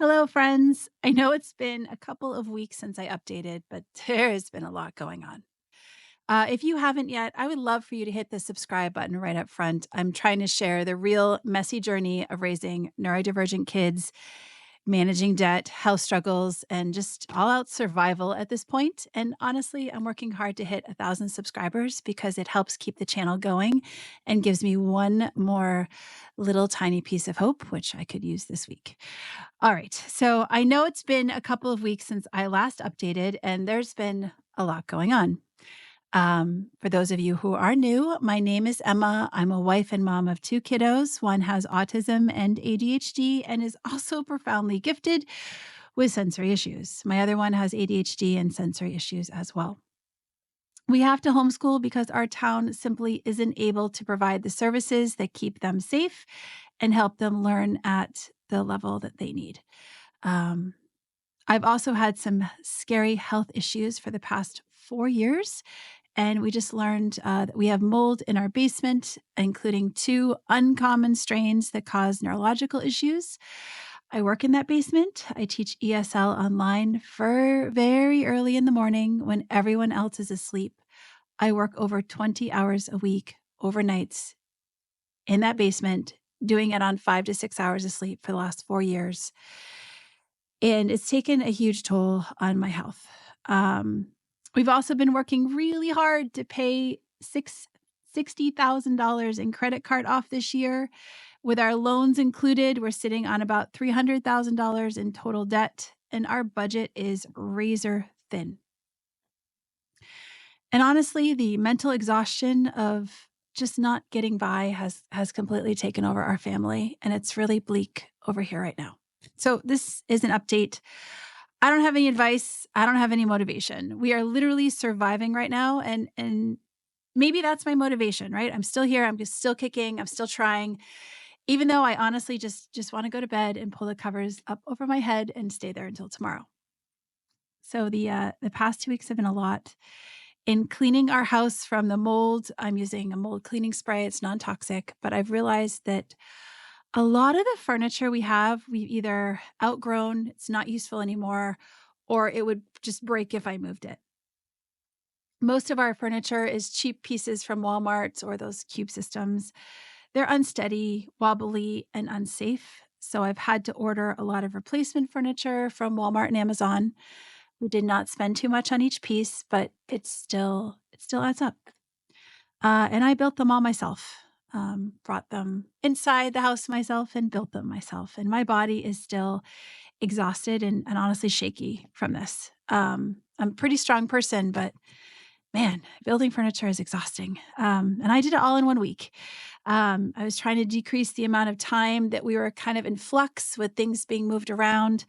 Hello, friends. I know it's been a couple of weeks since I updated, but there has been a lot going on. If you haven't yet, I would love for you to hit the subscribe button right up front. I'm trying to share the real messy journey of raising neurodivergent kids, managing debt, health struggles, and just all out survival at this point. And honestly, I'm working hard to hit 1,000 subscribers because it helps keep the channel going and gives me one more little tiny piece of hope, which I could use this week. All right. So I know it's been a couple of weeks since I last updated, and there's been a lot going on. For those of you who are new, my name is Emma. I'm a wife and mom of two kiddos. One has autism and ADHD and is also profoundly gifted with sensory issues. My other one has ADHD and sensory issues as well. We have to homeschool because our town simply isn't able to provide the services that keep them safe and help them learn at the level that they need. Um, I've also had some scary health issues for the past 4 years. And we just learned that we have mold in our basement, including two uncommon strains that cause neurological issues. I work in that basement. I teach ESL online for very early in the morning when everyone else is asleep. I work over 20 hours a week, overnights in that basement, doing it on 5 to 6 hours of sleep for the last 4 years. And it's taken a huge toll on my health. Um, we've also been working really hard to pay $60,000 in credit card off this year. With our loans included, we're sitting on about $300,000 in total debt, and our budget is razor thin. And honestly, the mental exhaustion of just not getting by has completely taken over our family, and it's really bleak over here right now. So this is an update. I don't have any advice. I don't have any motivation. We are literally surviving right now, and maybe that's my motivation, right? I'm still here. I'm just still kicking. I'm still trying, even though I honestly just want to go to bed and pull the covers up over my head and stay there until tomorrow. So the past 2 weeks have been a lot. In cleaning our house from the mold, I'm using a mold cleaning spray. It's non-toxic, but I've realized that a lot of the furniture we have, we've either outgrown, it's not useful anymore, or it would just break if I moved it. Most of our furniture is cheap pieces from Walmart or those cube systems. They're unsteady, wobbly, and unsafe. So I've had to order a lot of replacement furniture from Walmart and Amazon. We did not spend too much on each piece, but it still adds up. And I built them all myself. Brought them inside the house myself and built them myself. And my body is still exhausted and honestly shaky from this. I'm a pretty strong person, but man, building furniture is exhausting. And I did it all in 1 week. I was trying to decrease the amount of time that we were kind of in flux with things being moved around,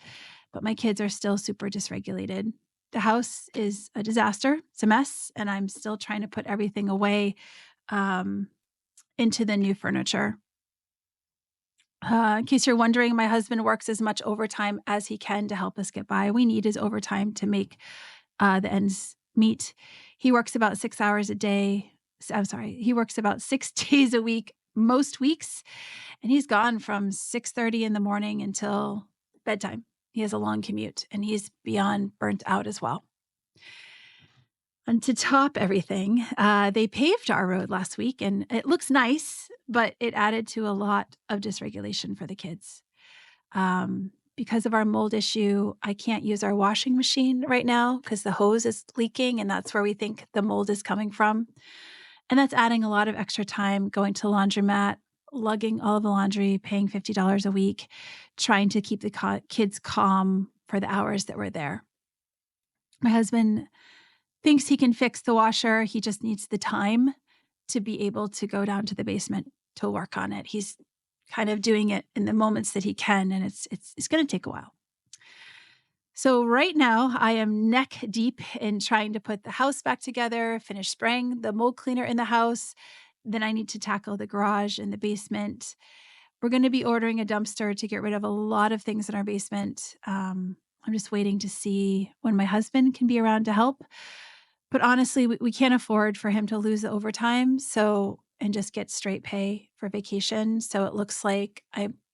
but my kids are still super dysregulated. The house is a disaster. It's a mess, and I'm still trying to put everything away um, into the new furniture. In case you're wondering, my husband works as much overtime as he can to help us get by. We need his overtime to make the ends meet. He works about 6 hours a day. I'm sorry, he works about 6 days a week, most weeks, and he's gone from 6:30 in the morning until bedtime. He has a long commute, and he's beyond burnt out as well. And to top everything, they paved our road last week, and it looks nice, but it added to a lot of dysregulation for the kids. Because of our mold issue, I can't use our washing machine right now because the hose is leaking, and that's where we think the mold is coming from. And that's adding a lot of extra time going to laundromat, lugging all of the laundry, paying $50 a week, trying to keep the kids calm for the hours that we're there. My husband thinks he can fix the washer. He just needs the time to be able to go down to the basement to work on it. He's kind of doing it in the moments that he can, and it's going to take a while. So right now, I am neck deep in trying to put the house back together, finish spraying the mold cleaner in the house. Then I need to tackle the garage and the basement. We're going to be ordering a dumpster to get rid of a lot of things in our basement. I'm just waiting to see when my husband can be around to help. But honestly, we can't afford for him to lose the overtime, and just get straight pay for vacation. So it looks like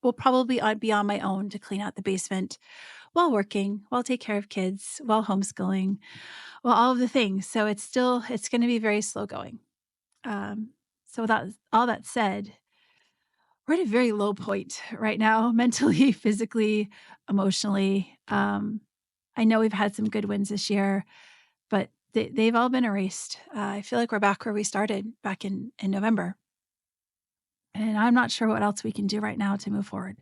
will probably be on my own to clean out the basement while working, while take care of kids, while homeschooling, while all of the things. So it's going to be very slow going. Um, so that all that said, we're at a very low point right now, mentally, physically, emotionally. I know we've had some good wins this year, but they've all been erased. I feel like we're back where we started back in November. And I'm not sure what else we can do right now to move forward.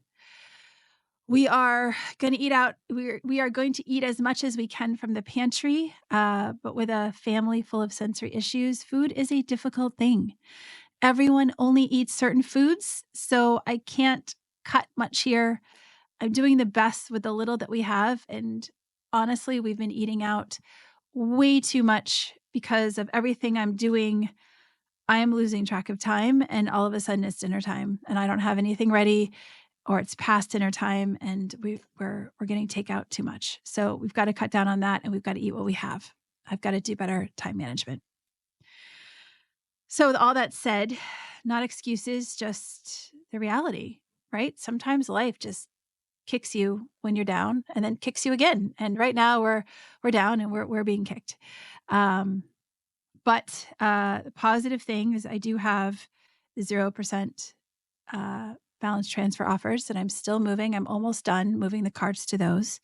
We are going to eat out. We are going to eat as much as we can from the pantry, but with a family full of sensory issues, food is a difficult thing. Everyone only eats certain foods, so I can't cut much here. I'm doing the best with the little that we have, and honestly, we've been eating out way too much because of everything I'm doing. I am losing track of time, and all of a sudden it's dinner time, and I don't have anything ready, or it's past dinner time, and we're getting takeout too much. So we've got to cut down on that, and we've got to eat what we have. I've got to do better time management. So with all that said, not excuses, just the reality, right? Sometimes life just kicks you when you're down and then kicks you again. And right now we're down and we're being kicked. Um, but the positive thing is I do have the 0% balance transfer offers that I'm still moving. I'm almost done moving the cards to those.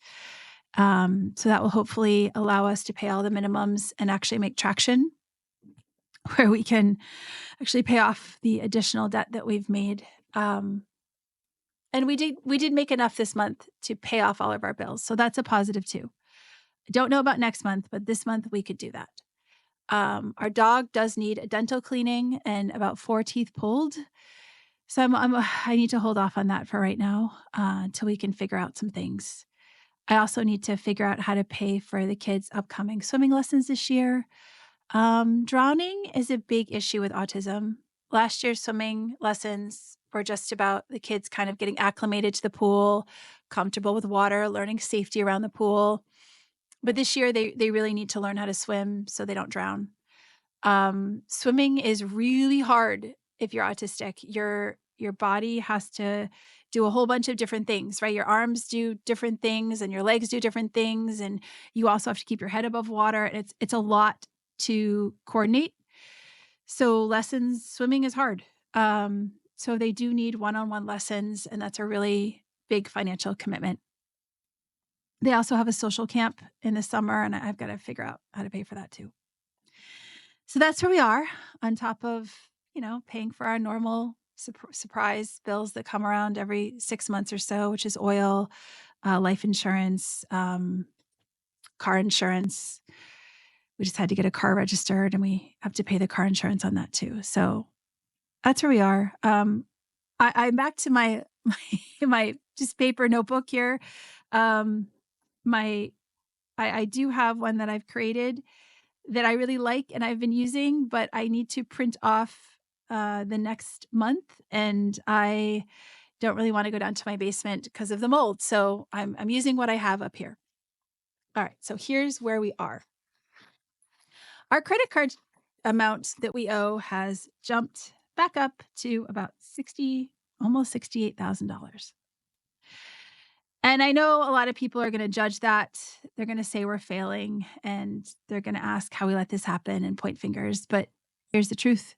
So that will hopefully allow us to pay all the minimums and actually make traction where we can actually pay off the additional debt that we've made. And we did make enough this month to pay off all of our bills. So that's a positive too. I don't know about next month, but this month we could do that. Our dog does need a dental cleaning and about 4 teeth pulled. So I need to hold off on that for right now until we can figure out some things. I also need to figure out how to pay for the kids' upcoming swimming lessons this year. Drowning is a big issue with autism. Last year's swimming lessons were just about the kids kind of getting acclimated to the pool, comfortable with water, learning safety around the pool. But this year they really need to learn how to swim so they don't drown. Swimming is really hard if you're autistic. Your body has to do a whole bunch of different things, right? Your arms do different things and your legs do different things, and you also have to keep your head above water. And it's a lot to coordinate. So swimming is hard. So they do need one-on-one lessons, and that's a really big financial commitment. They also have a social camp in the summer, and I've got to figure out how to pay for that too. So that's where we are on top of, paying for our normal surprise bills that come around every 6 months or so, which is oil, life insurance, car insurance. We just had to get a car registered and we have to pay the car insurance on that too. So that's where we are. I'm back to my just paper notebook here. I do have one that I've created that I really like and I've been using, but I need to print off the next month, and I don't really want to go down to my basement because of the mold. So I'm using what I have up here. All right, so here's where we are. Our credit card amount that we owe has jumped back up to about almost $68,000. And I know a lot of people are going to judge that. They're going to say we're failing, and they're going to ask how we let this happen and point fingers. But here's the truth.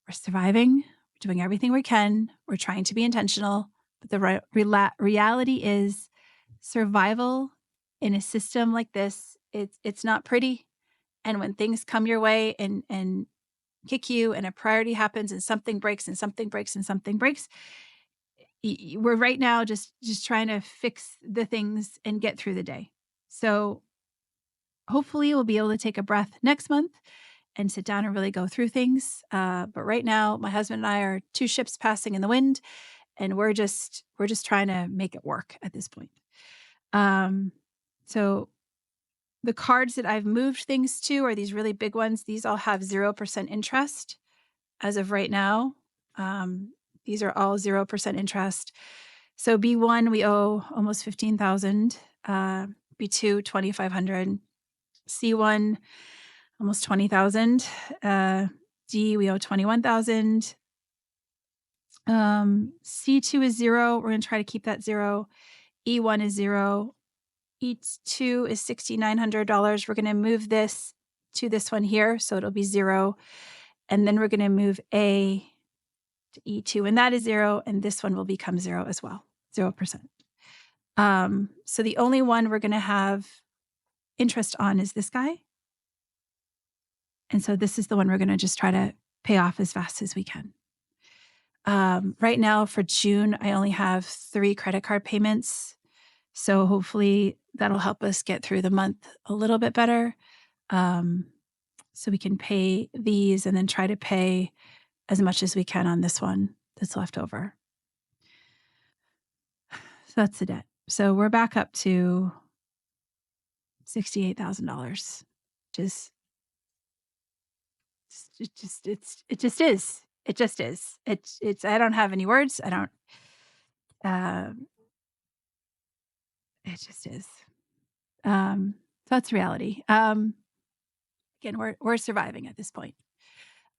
We're surviving. We're doing everything we can. We're trying to be intentional. But the reality is survival in a system like this, it's not pretty. And when things come your way and kick you and a priority happens and something breaks and something breaks and something breaks, we're right now just trying to fix the things and get through the day. So hopefully we'll be able to take a breath next month and sit down and really go through things. But right now, my husband and I are 2 ships passing in the wind, and we're just trying to make it work at this point. So the cards that I've moved things to are these really big ones. These all have 0% interest as of right now. These are all 0% interest. So B1, we owe almost $15,000. B2, $2,500. C1, almost $20,000. D, we owe $21,000. C2 is 0. We're gonna try to keep that 0. E1 is 0. E2 is $6,900. We're gonna move this to this one here, so it'll be 0. And then we're gonna move A to E2, and that is 0, and this one will become 0 as well, 0%. So the only one we're gonna have interest on is this guy. And so this is the one we're gonna just try to pay off as fast as we can. Right now for June, I only have 3 credit card payments. So hopefully that'll help us get through the month a little bit better. Um, so we can pay these and then try to pay as much as we can on this one that's left over. So that's the debt. So we're back up to $68,000. Just it just is. It just is. It's I don't have any words. I don't um it just is. So that's reality. Again, we're surviving at this point.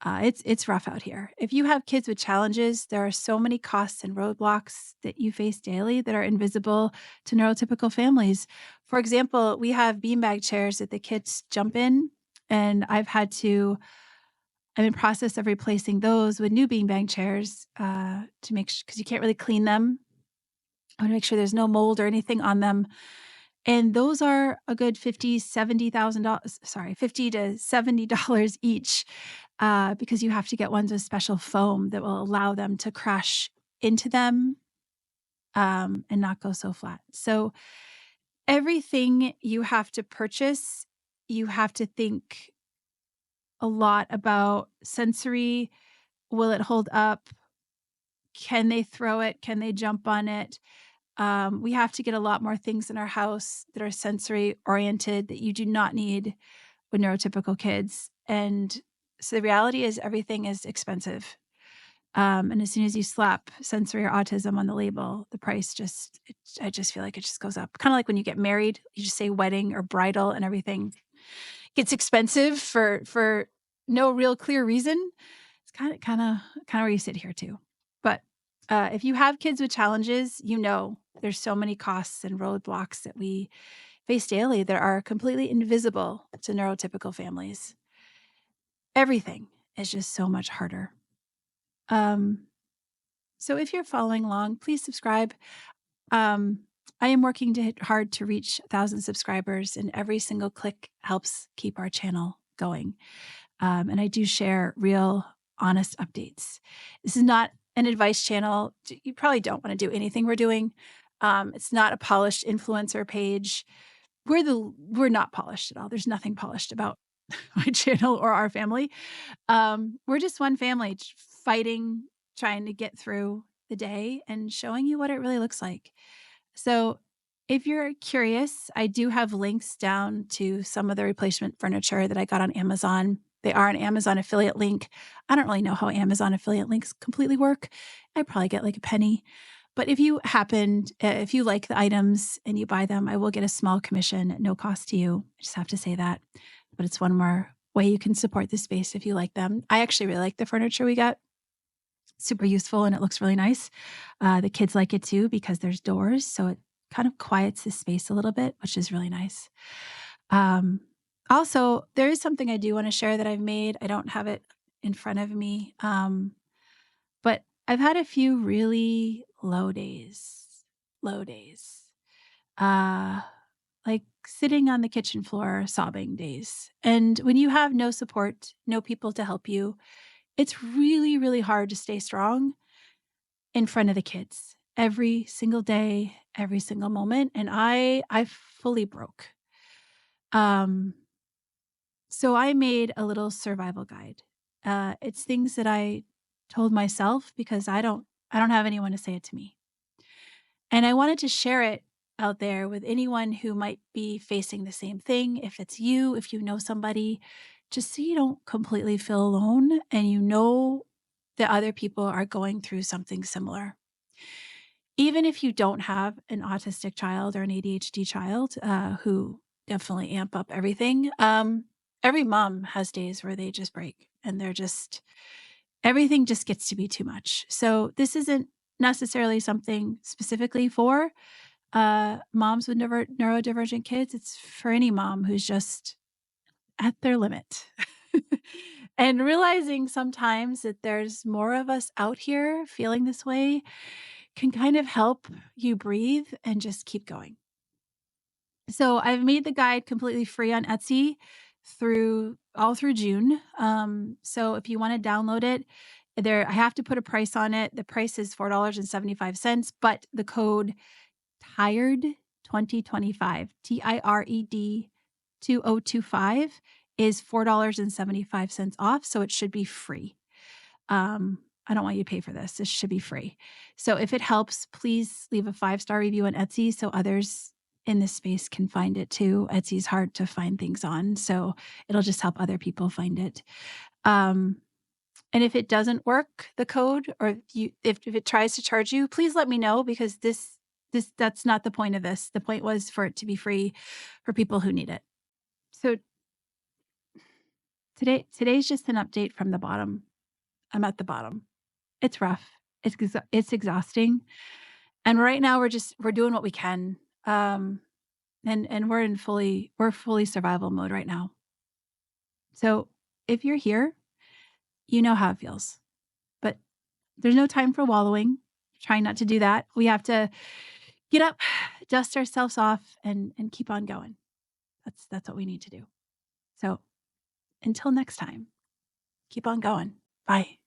It's rough out here. If you have kids with challenges, there are so many costs and roadblocks that you face daily that are invisible to neurotypical families. For example, we have beanbag chairs that the kids jump in, and I'm in process of replacing those with new beanbag chairs to make sure because you can't really clean them. I want to make sure there's no mold or anything on them. And those are a good $50,000, $70,000, sorry, $50 to $70 each, because you have to get ones with special foam that will allow them to crash into them, and not go so flat. So everything you have to purchase, you have to think a lot about sensory. Will it hold up? Can they throw it? Can they jump on it? We have to get a lot more things in our house that are sensory oriented that you do not need with neurotypical kids. And so the reality is everything is expensive. And as soon as you slap sensory or autism on the label, the price I just feel like it just goes up. Kind of like when you get married, you just say wedding or bridal and everything gets expensive for no real clear reason. It's kind of where you sit here too. But if you have kids with challenges, there's so many costs and roadblocks that we face daily that are completely invisible to neurotypical families. Everything is just so much harder. Um, so if you're following along, please subscribe. I am working hard to reach 1,000 subscribers, and every single click helps keep our channel going. And I do share real, honest updates. This is not an advice channel. You probably don't want to do anything we're doing. It's not a polished influencer page. We're not polished at all. There's nothing polished about my channel or our family. We're just one family fighting, trying to get through the day and showing you what it really looks like. So if you're curious, I do have links down to some of the replacement furniture that I got on Amazon. They are an Amazon affiliate link. I don't really know how Amazon affiliate links completely work. I probably get like a penny. But if you like the items and you buy them, I will get a small commission at no cost to you. I just have to say that. But it's one more way you can support the space if you like them. I actually really like the furniture we got. Super useful and it looks really nice. The kids like it too because there's doors, so it kind of quiets the space a little bit, which is really nice. Also, there is something I do want to share that I've made. I don't have it in front of me, but I've had a few really low days. Like sitting on the kitchen floor sobbing days. And when you have no support, no people to help you, it's really, really hard to stay strong in front of the kids every single day, every single moment. And I fully broke. So I made a little survival guide. It's things that I told myself because I don't have anyone to say it to me. And I wanted to share it out there with anyone who might be facing the same thing. If it's you, if you know somebody, just so you don't completely feel alone and you know that other people are going through something similar. Even if you don't have an autistic child or an ADHD child who definitely amp up everything, every mom has days where they just break and everything just gets to be too much. So this isn't necessarily something specifically for moms with neurodivergent kids. It's for any mom who's just at their limit. And realizing sometimes that there's more of us out here feeling this way can kind of help you breathe and just keep going. So I've made the guide completely free on Etsy through all through June. So if you want to download it, I have to put a price on it. The price is $4.75, but the code tired 2025 TIRED 2025 is $4.75 off. So it should be free. I don't want you to pay for this. This should be free. So if it helps, please leave a 5-star review on Etsy so others in this space can find it too. Etsy's hard to find things on, so it'll just help other people find it. Um, and if it doesn't work, the code, or if it tries to charge you, please let me know because that's not the point of this. The point was for it to be free for people who need it. So today's just an update from the bottom. I'm at the bottom. It's rough. It's exhausting. And right now we're doing what we can. And we're fully survival mode right now. So if you're here, you know how it feels. But there's no time for wallowing. Trying not to do that. We have to get up, dust ourselves off, and keep on going. That's what we need to do. So until next time, keep on going. Bye.